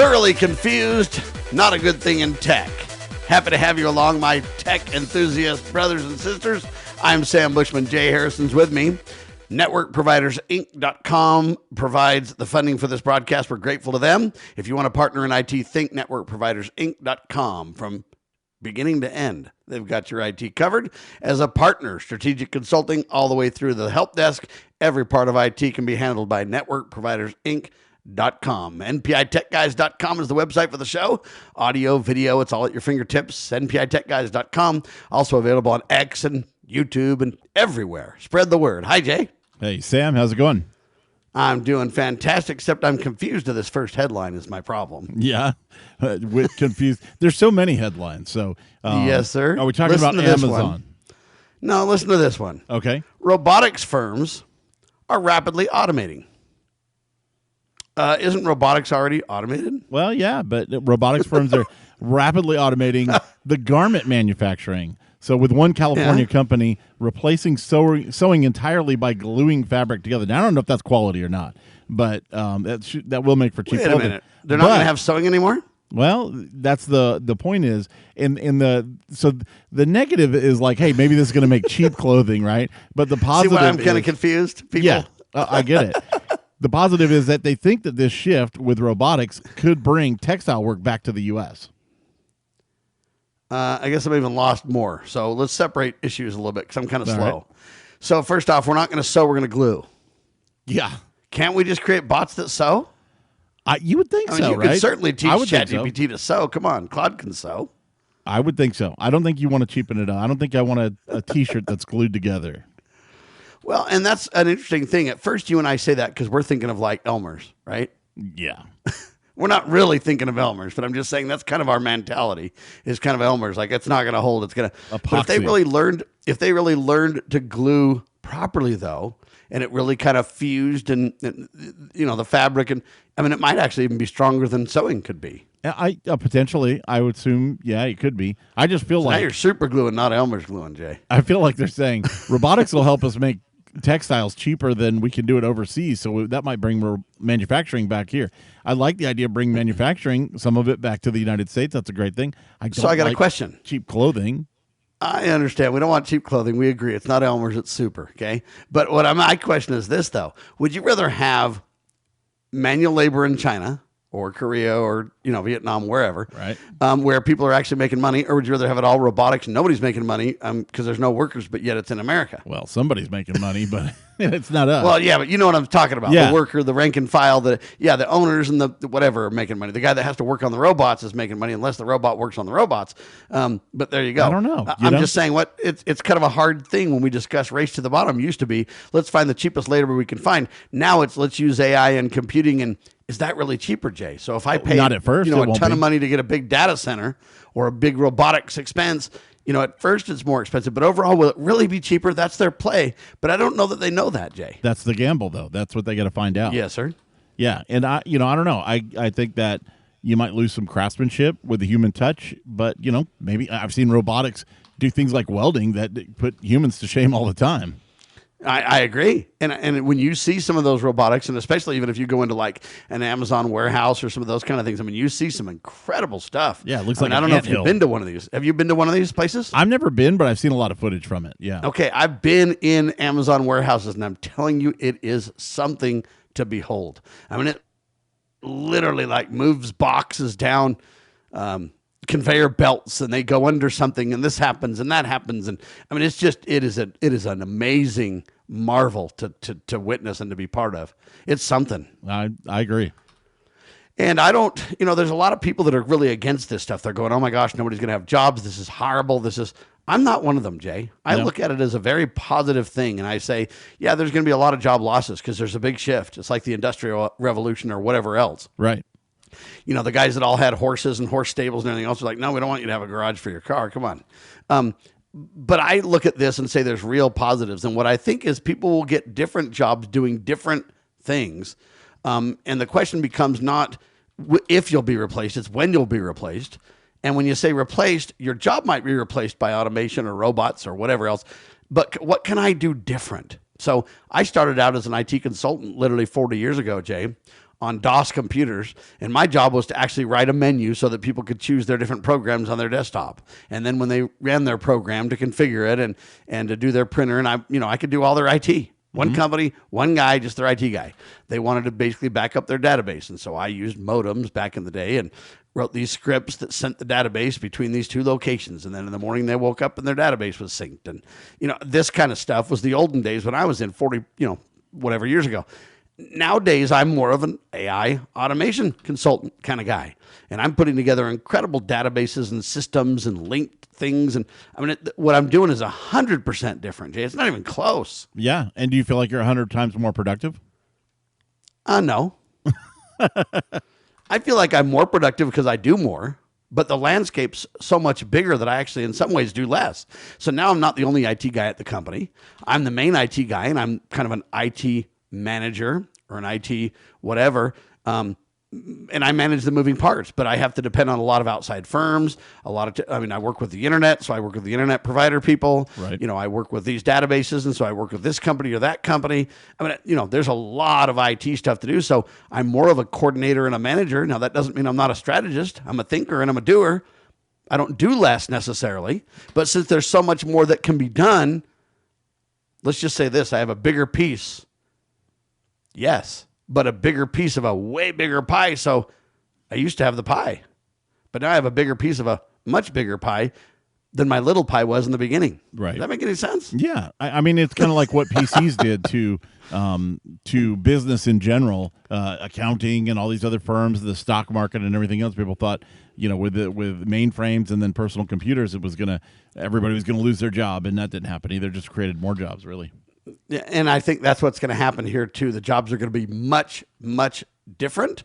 Thoroughly confused, not a good thing in tech. Happy to have you along, my tech enthusiast brothers and sisters. I'm Sam Bushman. Jay Harrison's with me. NetworkProvidersInc.com provides the funding for this broadcast. We're grateful to them. If you want to partner in IT, think NetworkProvidersInc.com. From beginning to end, they've got your IT covered. As a partner, strategic consulting all the way through the help desk, every part of IT can be handled by NetworkProvidersInc.com. NPITechGuys.com is the website for the show. Audio, video, it's all at your fingertips. NPITechGuys.com. Also available on X and YouTube and everywhere. Spread the word. Hi, Jay. Hey, Sam. How's it going? I'm doing fantastic, except I'm confused to this first headline is my problem. Yeah, with confused. There's so many headlines. So yes, sir. Are we talking about Amazon? No, listen to this one. Okay. Robotics firms are rapidly automating. Isn't robotics already automated? Well, yeah, but robotics firms are rapidly automating the garment manufacturing. So with one California company replacing sewing entirely by gluing fabric together. Now, I don't know if that's quality or not, but that will make for cheap clothing. Wait a minute. They're not going to have sewing anymore? Well, that's the point is, so the negative is like, hey, maybe this is going to make cheap clothing, right? But the positive See why I'm kind of confused, people? Yeah, I get it. The positive is that they think that this shift with robotics could bring textile work back to the U.S. I guess I've even lost more. So let's separate issues a little bit because I'm kind of slow. Right. So first off, we're not going to sew, we're going to glue. Yeah. Can't we just create bots that sew? You would think so, you right? You could certainly teach ChatGPT so. to sew. Come on, Claude can sew. I would think so. I don't think you want to cheapen it up. I don't think I want a T-shirt that's glued together. Well, and that's an interesting thing. At first, you and I say that because we're thinking of like Elmer's, right? Yeah. We're not really thinking of Elmer's, but I'm just saying that's kind of our mentality is kind of Elmer's. Like, it's not going to hold. It's going to. But if they really learned to glue properly, though, and it really kind of fused and the fabric, and I mean, it might actually even be stronger than sewing could be. Potentially, I would assume, yeah, it could be. I just feel like now you're super gluing, not Elmer's gluing, Jay. I feel like they're saying robotics will help us make textiles cheaper than we can do it overseas, so that might bring manufacturing back here. I like the idea of bringing manufacturing, some of it back to the United States. That's a great thing. I got a question. Cheap clothing. I understand. We don't want cheap clothing. We agree. It's not Elmer's. It's super. Okay. But my question is this, though. Would you rather have manual labor in China or Korea or Vietnam, wherever, right, where people are actually making money, or would you rather have it all robotics and nobody's making money because there's no workers, but yet it's in America? Well, somebody's making money, but it's not us. Well, yeah, but you know what I'm talking about. Yeah. The worker, the rank and file, the owners and the whatever are making money. The guy that has to work on the robots is making money unless the robot works on the robots. But there you go. I don't know. I'm just saying it's kind of a hard thing when we discuss race to the bottom. Used to be, let's find the cheapest labor we can find. Now it's let's use AI and computing, and is that really cheaper, Jay? So if I pay not at first, a ton of money to get a big data center or a big robotics expense, at first it's more expensive, but overall, will it really be cheaper? That's their play. But I don't know that they know that, Jay. That's the gamble, though. That's what they got to find out. Yes, sir. Yeah, and I don't know. I think that you might lose some craftsmanship with the human touch, but maybe I've seen robotics do things like welding that put humans to shame all the time. I agree. And when you see some of those robotics, and especially even if you go into like an Amazon warehouse or some of those kind of things, I mean, you see some incredible stuff. Yeah, it looks like I don't know if you've been to one of these. Have you been to one of these places? I've never been, but I've seen a lot of footage from it. Yeah. Okay, I've been in Amazon warehouses, and I'm telling you, it is something to behold. I mean, it literally like moves boxes down conveyor belts, and they go under something, and this happens and that happens, and I mean, it is an amazing marvel to witness and to be part of. It's something. I agree. And I don't, there's a lot of people that are really against this stuff. They're going, oh my gosh, nobody's going to have jobs. This is horrible. I'm not one of them, Jay. I look at it as a very positive thing. And I say, yeah, there's going to be a lot of job losses because there's a big shift. It's like the Industrial Revolution or whatever else. Right. The guys that all had horses and horse stables and everything else are like, no, we don't want you to have a garage for your car. Come on. But I look at this and say there's real positives. And what I think is people will get different jobs doing different things. And the question becomes not if you'll be replaced, it's when you'll be replaced. And when you say replaced, your job might be replaced by automation or robots or whatever else. But what can I do different? So I started out as an IT consultant literally 40 years ago, Jay, on DOS computers, and my job was to actually write a menu so that people could choose their different programs on their desktop. And then when they ran their program, to configure it and to do their printer, and I could do all their IT. One company, one guy, just their IT guy. They wanted to basically back up their database, and so I used modems back in the day and wrote these scripts that sent the database between these two locations. And then in the morning they woke up and their database was synced. And, this kind of stuff was the olden days when I was in 40, whatever years ago. Nowadays, I'm more of an AI automation consultant kind of guy. And I'm putting together incredible databases and systems and linked things. And what I'm doing is 100% different, Jay. It's not even close. Yeah. And do you feel like you're 100 times more productive? No. I feel like I'm more productive because I do more, but the landscape's so much bigger that I actually in some ways do less. So now I'm not the only IT guy at the company. I'm the main IT guy, and I'm kind of an IT manager or an IT whatever. And I manage the moving parts, but I have to depend on a lot of outside firms. I work with the internet, so I work with the internet provider people. Right. I work with these databases, and so I work with this company or that company. There's a lot of IT stuff to do. So I'm more of a coordinator and a manager. Now, that doesn't mean I'm not a strategist. I'm a thinker and I'm a doer. I don't do less necessarily, but since there's so much more that can be done, let's just say this: I have a bigger piece. Yes. But a bigger piece of a way bigger pie. So I used to have the pie, but now I have a bigger piece of a much bigger pie than my little pie was in the beginning. Right. Does that make any sense? Yeah. I mean, it's kind of like what PCs did to business in general, accounting and all these other firms, the stock market and everything else. People thought, with mainframes and then personal computers, everybody was going to lose their job, and that didn't happen either. Just created more jobs, really. Yeah, and I think that's what's going to happen here too. The jobs are going to be much, much different,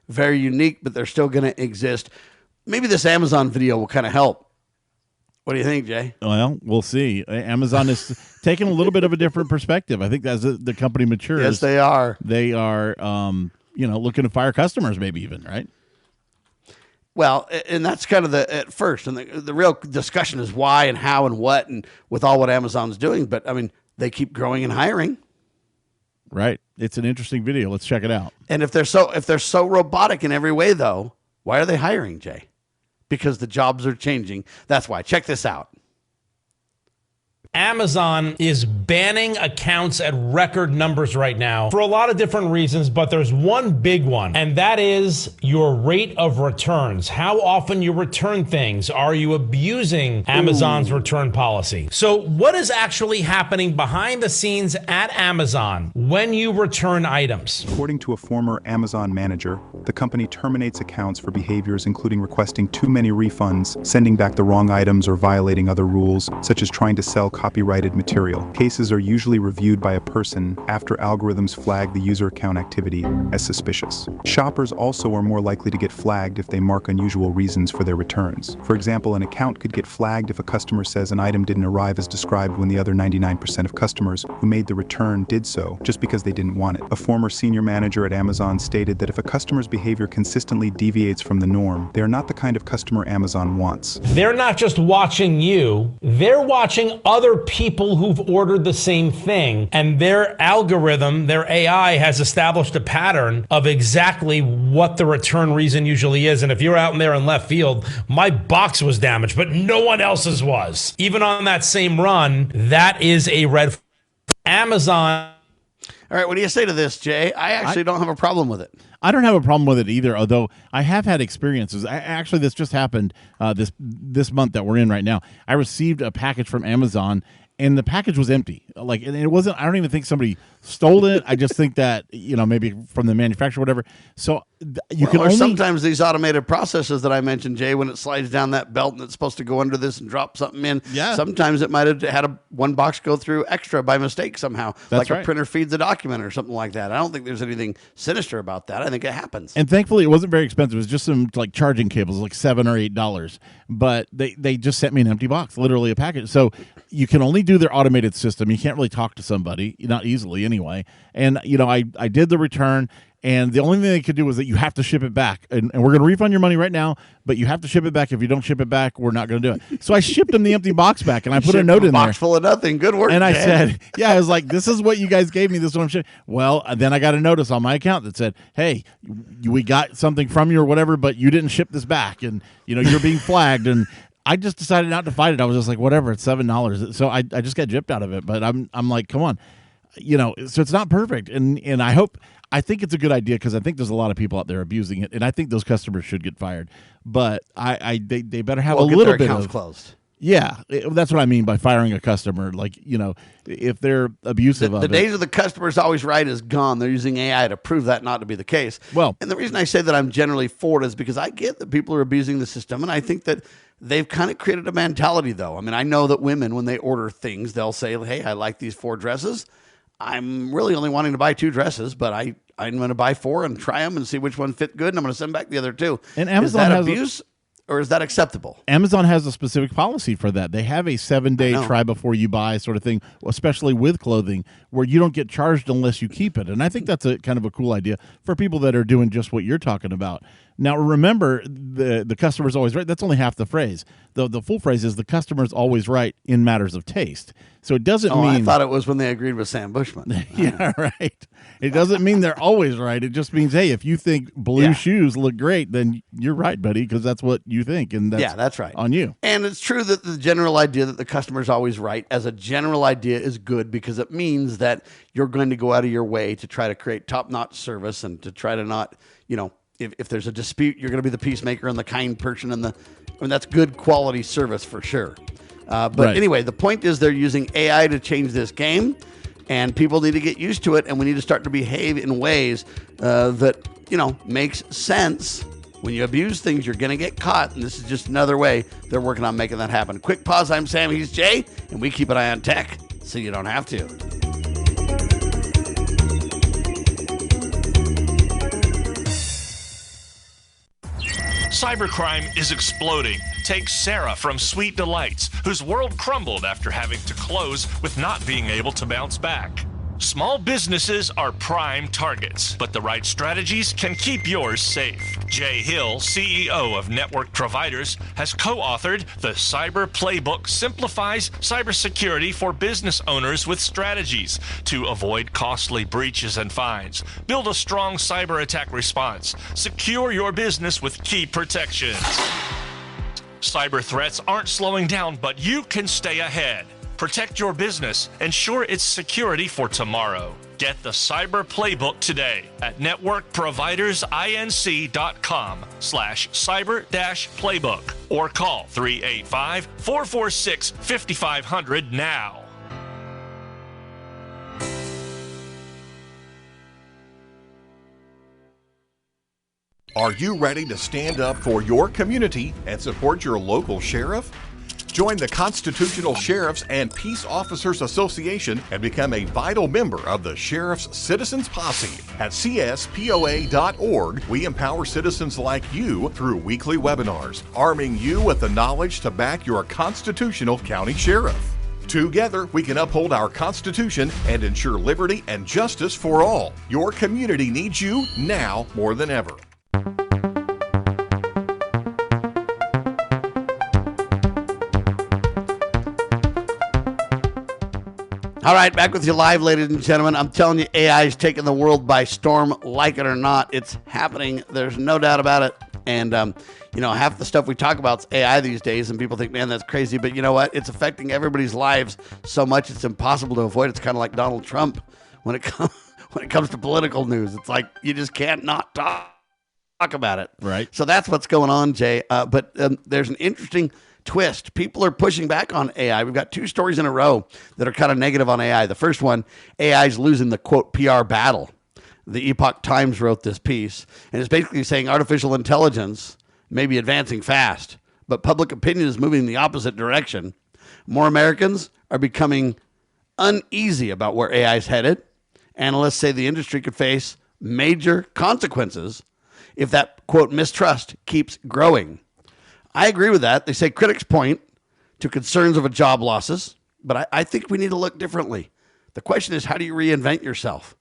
very unique, but they're still going to exist. Maybe this Amazon video will kind of help. What do you think, Jay? Well, we'll see. Amazon is taking a little bit of a different perspective. I think as the company matures, yes, they are. They are, looking to fire customers, maybe even, right? Well, and that's kind of at first, and the real discussion is why and how and what, and with all what Amazon's doing. But they keep growing and hiring. Right. It's an interesting video. Let's check it out. And if they're so robotic in every way, though, why are they hiring, Jay? Because the jobs are changing. That's why. Check this out. Amazon is banning accounts at record numbers right now for a lot of different reasons, but there's one big one, and that is your rate of returns. How often you return things. Are you abusing Amazon's return policy? So what is actually happening behind the scenes at Amazon when you return items? According to a former Amazon manager, the company terminates accounts for behaviors including requesting too many refunds, sending back the wrong items, or violating other rules, such as trying to sell copyrighted material. Cases are usually reviewed by a person after algorithms flag the user account activity as suspicious. Shoppers also are more likely to get flagged if they mark unusual reasons for their returns. For example, an account could get flagged if a customer says an item didn't arrive as described when the other 99% of customers who made the return did so, just because they didn't want it. A former senior manager at Amazon stated that if a customer's behavior consistently deviates from the norm, they are not the kind of customer Amazon wants. They're not just watching you, they're watching other people who've ordered the same thing, and their algorithm, their AI, has established a pattern of exactly what the return reason usually is. And if you're out there in left field, my box was damaged, but no one else's was. Even on that same run, that is a red flag. Amazon. All right, what do you say to this, Jay? I actually don't have a problem with it. I don't have a problem with it either, although I have had experiences. Actually, this just happened this month that we're in right now. I received a package from Amazon, and the package was empty. And it wasn't. I don't even think somebody stole it. I just think that maybe from the manufacturer, or whatever. So you can only sometimes these automated processes that I mentioned, Jay, when it slides down that belt and it's supposed to go under this and drop something in. Yeah. Sometimes it might have had one box go through extra by mistake somehow. That's right. A printer feeds a document or something like that. I don't think there's anything sinister about that. I think it happens. And thankfully, it wasn't very expensive. It was just some charging cables, like $7 or $8. But they just sent me an empty box, literally a package. So you can only do their automated system. You can't really talk to somebody, not easily anyway. And I did the return. And the only thing they could do was that you have to ship it back. And we're going to refund your money right now, but you have to ship it back. If you don't ship it back, we're not going to do it. So I shipped them the empty box back, and I put a note in there. Box full of nothing. Good work, And I Dan. said, yeah, I was like, this is what you guys gave me. This is what I'm shipping. Well, then I got a notice on my account that said, hey, we got something from you or whatever, but you didn't ship this back. And, you're being flagged. And I just decided not to fight it. I was just like, whatever, it's $7. So I just got gypped out of it. But I'm like, come on. So it's not perfect. And I think it's a good idea because I think there's a lot of people out there abusing it. And I think those customers should get fired. But they better have a little bit of closed. Yeah, that's what I mean by firing a customer. Like, if they're abusive the days of the customer's always right is gone. They're using AI to prove that not to be the case. Well, and the reason I say that I'm generally for it is because I get that people are abusing the system, and I think that they've kind of created a mentality, though. I mean, I know that women, when they order things, they'll say, hey, I like these 4 dresses. I'm really only wanting to buy 2 dresses, but I'm going to buy 4 and try them and see which one fit good, and I'm going to send back the other 2. And Amazon is that has abuse? Or is that acceptable? Amazon has a specific policy for that. They have a 7-day try before you buy sort of thing, especially with clothing, where you don't get charged unless you keep it. And I think that's a kind of a cool idea for people that are doing just what you're talking about. Now, remember, the customer's always right. That's only half the phrase. The full phrase is the customer's always right in matters of taste. So it doesn't mean... I thought it was when they agreed with Sam Bushman. Yeah, right. It doesn't mean they're always right. It just means, hey, if you think blue shoes look great, then you're right, buddy, because that's what you think, and that's right on you. And it's true that the general idea that the customer's always right as a general idea is good because it means that you're going to go out of your way to try to create top-notch service and to try to not, if there's a dispute, you're going to be the peacemaker and the kind person and that's good quality service for sure. But anyway, the point is they're using AI to change this game, and people need to get used to it, and we need to start to behave in ways that, makes sense. When you abuse things, you're going to get caught, and this is just another way they're working on making that happen. Quick pause. I'm Sam. He's Jay, and we keep an eye on tech so you don't have to. Cybercrime is exploding. Take Sarah from Sweet Delights, whose world crumbled after having to close with not being able to bounce back. Small businesses are prime targets, but the right strategies can keep yours safe. Jay Hill, CEO of Network Providers, has co-authored The Cyber Playbook Simplifies Cybersecurity for Business Owners with Strategies to avoid costly breaches and fines, build a strong cyber attack response, secure your business with key protections. Cyber threats aren't slowing down, but you can stay ahead. Protect your business. Ensure its security for tomorrow. Get the Cyber Playbook today at networkprovidersinc.com/cyber-playbook or call 385-446-5500 now. Are you ready to stand up for your community and support your local sheriff? Join the Constitutional Sheriffs and Peace Officers Association and become a vital member of the Sheriff's Citizens Posse. At cspoa.org, we empower citizens like you through weekly webinars, arming you with the knowledge to back your constitutional county sheriff. Together, we can uphold our Constitution and ensure liberty and justice for all. Your community needs you now more than ever. All right, back with you live, ladies and gentlemen. I'm telling you, AI is taking the world by storm, like it or not. It's happening. There's no doubt about it. And, half the stuff we talk about is AI these days, and people think, man, that's crazy. But you know what? It's affecting everybody's lives so much it's impossible to avoid. It's kind of like Donald Trump when it comes to political news. It's like you just can't not talk about it. Right. So that's what's going on, Jay. But there's an interesting twist. People are pushing back on AI. We've got 2 stories in a row that are kind of negative on AI. The first one, AI is losing the, quote, PR battle. The Epoch Times wrote this piece, and it's basically saying artificial intelligence may be advancing fast, but public opinion is moving in the opposite direction. More Americans are becoming uneasy about where AI is headed. Analysts say the industry could face major consequences if that, quote, mistrust keeps growing. I agree with that. They say critics point to concerns of job losses, but I think we need to look differently. The question is, how do you reinvent yourself?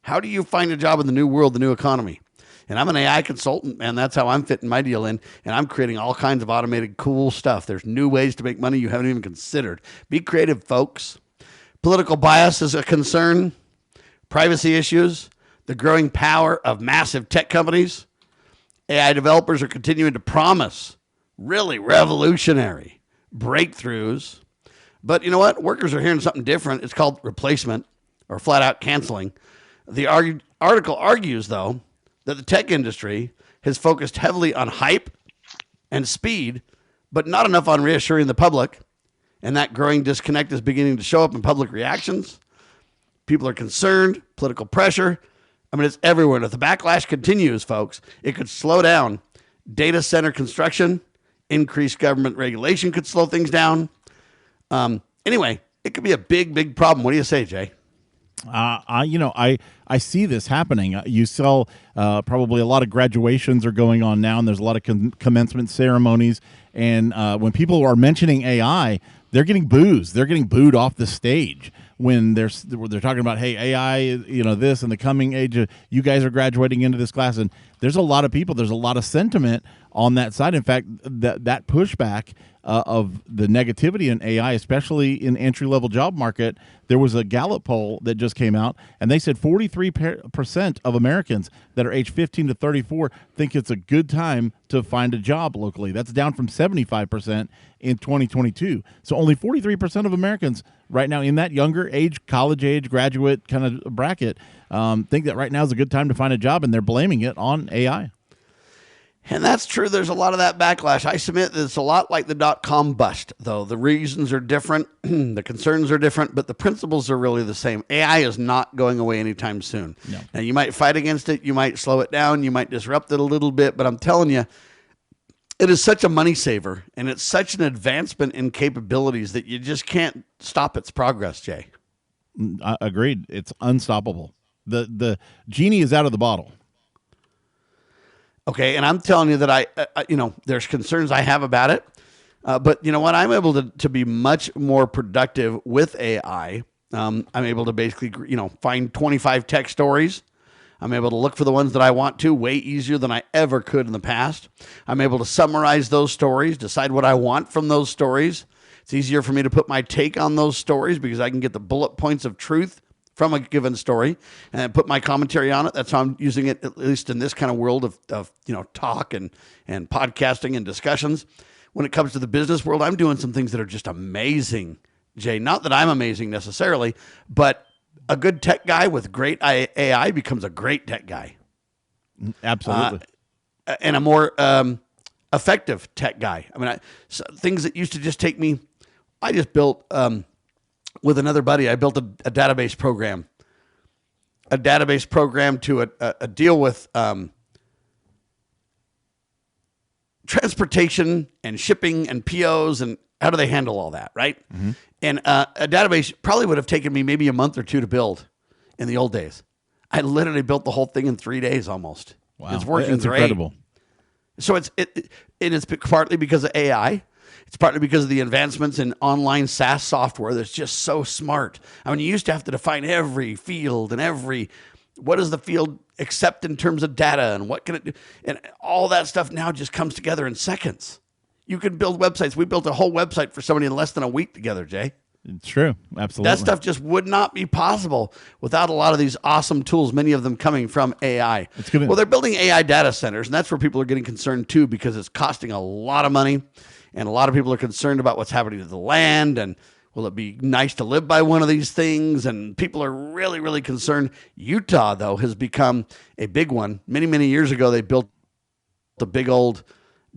How do you find a job in the new world, the new economy? And I'm an AI consultant, and that's how I'm fitting my deal in. And I'm creating all kinds of automated cool stuff. There's new ways to make money you haven't even considered. Be creative, folks. Political bias is a concern. Privacy issues. The growing power of massive tech companies. AI developers are continuing to promise really revolutionary breakthroughs. But you know what? Workers are hearing something different. It's called replacement or flat out canceling. The article argues, though, that the tech industry has focused heavily on hype and speed, but not enough on reassuring the public. And that growing disconnect is beginning to show up in public reactions. People are concerned, political pressure. I mean, it's everywhere. And if the backlash continues, folks, it could slow down data center construction. Increased government regulation could slow things down. Anyway, it could be a big, big problem. What do you say, Jay? I see this happening. You saw probably a lot of graduations are going on now, and there's a lot of commencement ceremonies. And when people are mentioning AI, they're getting boos. They're getting booed off the stage when they're talking about, hey, AI, this and the coming age of you guys are graduating into this class. And there's a lot of people. There's a lot of sentiment on that side. In fact, that pushback of the negativity in AI, especially in entry-level job market, there was a Gallup poll that just came out, and they said 43% of Americans that are age 15 to 34 think it's a good time to find a job locally. That's down from 75% in 2022. So only 43% of Americans right now in that younger age, college age, graduate kind of bracket, think that right now is a good time to find a job, and they're blaming it on AI. And that's true. There's a lot of that backlash. I submit that it's a lot like the dot-com bust, though. The reasons are different. The concerns are different, but the principles are really the same. AI is not going away anytime soon. No. Now, you might fight against it. You might slow it down. You might disrupt it a little bit. But I'm telling you, it is such a money saver, and it's such an advancement in capabilities that you just can't stop its progress, Jay. Agreed. It's unstoppable. The genie is out of the bottle. Okay, and I'm telling you that I there's concerns I have about it, but you know what? I'm able to be much more productive with AI. I'm able to basically, find 25 tech stories. I'm able to look for the ones that I want to way easier than I ever could in the past. I'm able to summarize those stories, decide what I want from those stories. It's easier for me to put my take on those stories because I can get the bullet points of truth from a given story and then put my commentary on it. That's how I'm using it, at least in this kind of world of talk and podcasting and discussions. When it comes to the business world, I'm doing some things that are just amazing, Jay. Not that I'm amazing necessarily, but a good tech guy with great AI becomes a great tech guy. Absolutely. And a more effective tech guy. I mean, things that used to just take me, I just built... with another buddy, I built a database program. A database program to a deal with transportation and shipping and POs and how do they handle all that, right? Mm-hmm. And a database probably would have taken me maybe a month or two to build in the old days. I literally built the whole thing in 3 days almost. Wow, it's working it's great. Incredible. So it's partly because of AI. It's partly because of the advancements in online SaaS software that's just so smart. I mean, you used to have to define every field and what does the field accept in terms of data and what can it do? And all that stuff now just comes together in seconds. You can build websites. We built a whole website for somebody in less than a week together, Jay. It's true. Absolutely. That stuff just would not be possible without a lot of these awesome tools, many of them coming from AI. Well, they're building AI data centers, and that's where people are getting concerned too because it's costing a lot of money. And a lot of people are concerned about what's happening to the land and will it be nice to live by one of these things? And people are really, really concerned. Utah, though, has become a big one. Many, many years ago, they built the big old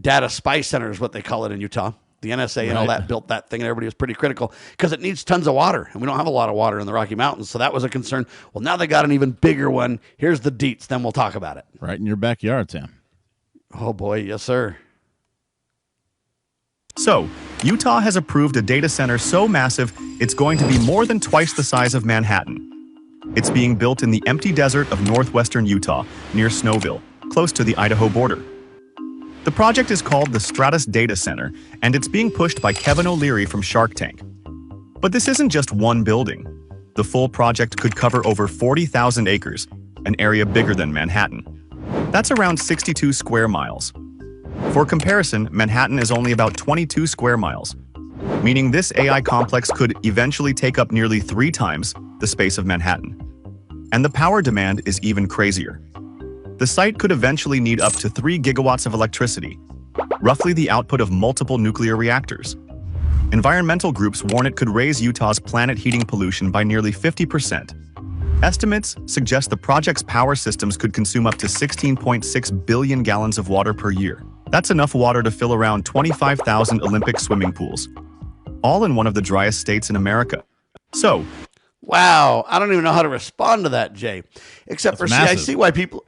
data spy center is what they call it in Utah. The NSA and all that built that thing, and everybody was pretty critical because it needs tons of water, and we don't have a lot of water in the Rocky Mountains, so that was a concern. Well, now they got an even bigger one. Here's the deets, then we'll talk about it. Right in your backyard, Sam. Oh, boy, yes, sir. So, Utah has approved a data center so massive, it's going to be more than twice the size of Manhattan. It's being built in the empty desert of northwestern Utah, near Snowville, close to the Idaho border. The project is called the Stratus Data Center, and it's being pushed by Kevin O'Leary from Shark Tank. But this isn't just one building. The full project could cover over 40,000 acres, an area bigger than Manhattan. That's around 62 square miles. For comparison, Manhattan is only about 22 square miles, meaning this AI complex could eventually take up nearly 3 times the space of Manhattan. And the power demand is even crazier. The site could eventually need up to 3 gigawatts of electricity, roughly the output of multiple nuclear reactors. Environmental groups warn it could raise Utah's planet heating pollution by nearly 50%. Estimates suggest the project's power systems could consume up to 16.6 billion gallons of water per year. That's enough water to fill around 25,000 Olympic swimming pools, all in one of the driest states in America. So, wow, I don't even know how to respond to that, Jay. Except for I see why people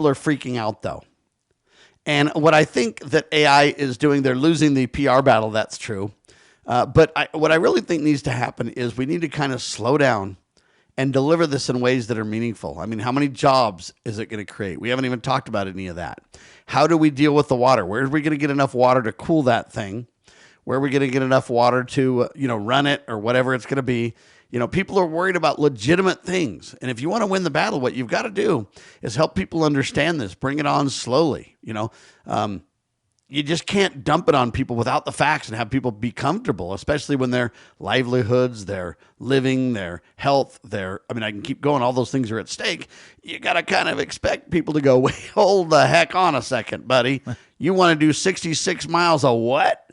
are freaking out though. And what I think that AI is doing, they're losing the PR battle. That's true. But what I really think needs to happen is we need to kind of slow down and deliver this in ways that are meaningful. I mean, how many jobs is it going to create? We haven't even talked about any of that. How do we deal with the water? Where are we going to get enough water to cool that thing? Where are we going to get enough water to, run it or whatever it's going to be? People are worried about legitimate things. And if you want to win the battle, what you've got to do is help people understand this. Bring it on slowly. You just can't dump it on people without the facts and have people be comfortable, especially when their livelihoods, their living, their health, I can keep going. All those things are at stake. You got to kind of expect people to go, wait, hold the heck on a second, buddy. You want to do 66 miles of what?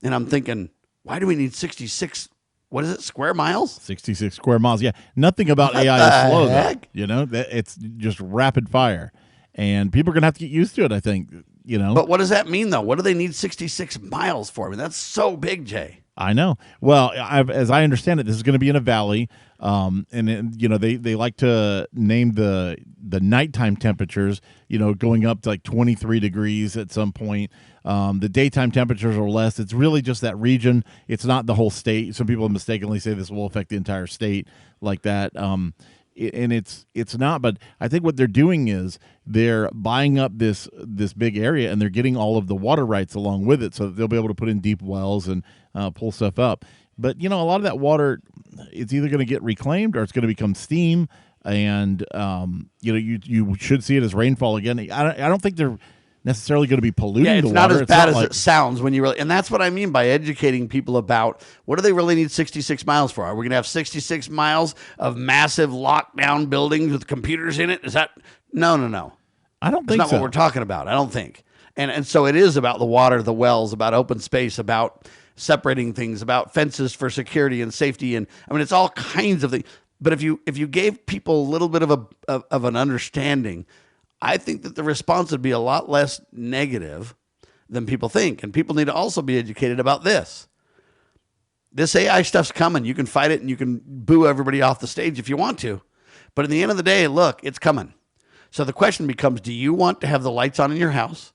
And I'm thinking, why do we need 66 what is it, square miles? 66 square miles. Yeah. Nothing about AI is slow, though. It's just rapid fire. And people are going to have to get used to it, I think, But what does that mean, though? What do they need 66 miles for? I mean, that's so big, Jay. I know. Well, as I understand it, this is going to be in a valley. They like to name the nighttime temperatures, going up to like 23 degrees at some point. The daytime temperatures are less. It's really just that region. It's not the whole state. Some people mistakenly say this will affect the entire state like that. And it's not, but I think what they're doing is they're buying up this big area and they're getting all of the water rights along with it, so that they'll be able to put in deep wells and pull stuff up. But a lot of that water, it's either going to get reclaimed or it's going to become steam, and you should see it as rainfall again. I don't think they're necessarily going to be polluting the water. It's not as bad as it sounds when you really, and that's what I mean by educating people about what do they really need 66 miles for? Are we going to have 66 miles of massive lockdown buildings with computers in it? Is that no? I don't think that's not so. what we're talking about. I don't think. And so it is about the water, the wells, about open space, about separating things, about fences for security and safety, and it's all kinds of things. But if you gave people a little bit of an understanding, I think that the response would be a lot less negative than people think. And people need to also be educated about this. This AI stuff's coming. You can fight it and you can boo everybody off the stage if you want to. But at the end of the day, look, it's coming. So the question becomes, do you want to have the lights on in your house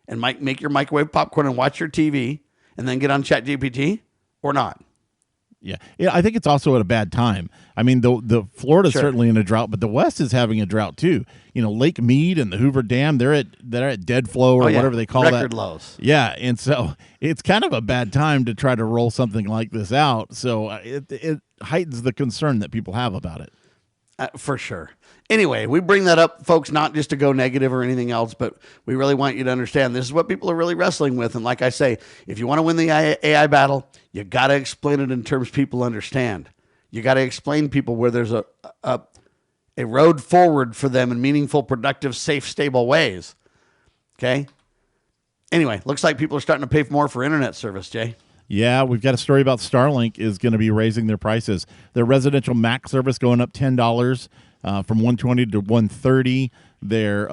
and make your microwave popcorn and watch your TV and then get on ChatGPT or not? Yeah, I think it's also at a bad time. I mean, the Florida's Sure. certainly in a drought, but the West is having a drought too. Lake Mead and the Hoover Dam, they're at dead flow or whatever they call record that. lows. Yeah, and so it's kind of a bad time to try to roll something like this out. So it heightens the concern that people have about it. For sure. Anyway, we bring that up, folks, not just to go negative or anything else, but we really want you to understand this is what people are really wrestling with. And like I say, if you want to win the AI battle, you got to explain it in terms people understand. You got to explain to people where there's a road forward for them in meaningful, productive, safe, stable ways. Okay? Anyway, looks like people are starting to pay more for internet service, Jay. Yeah, we've got a story about Starlink is going to be raising their prices. Their residential Mac service going up $10 from $120 to $130. Their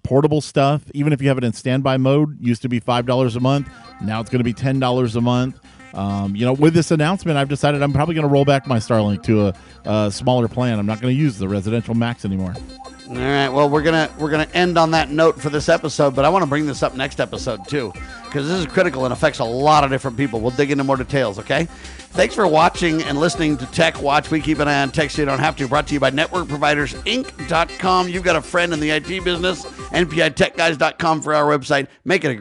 portable stuff, even if you have it in standby mode, used to be $5 a month. Now it's going to be $10 a month. With this announcement, I've decided I'm probably going to roll back my Starlink to a smaller plan. I'm not going to use the residential Max anymore. All right. Well, we're gonna end on that note for this episode, but I want to bring this up next episode too, because this is critical and affects a lot of different people. We'll dig into more details. Okay. Thanks for watching and listening to Tech Watch. We keep an eye on tech so you don't have to. Brought to you by NetworkProvidersInc.com. You've got a friend in the IT business. NPITechGuys.com for our website. Make it a great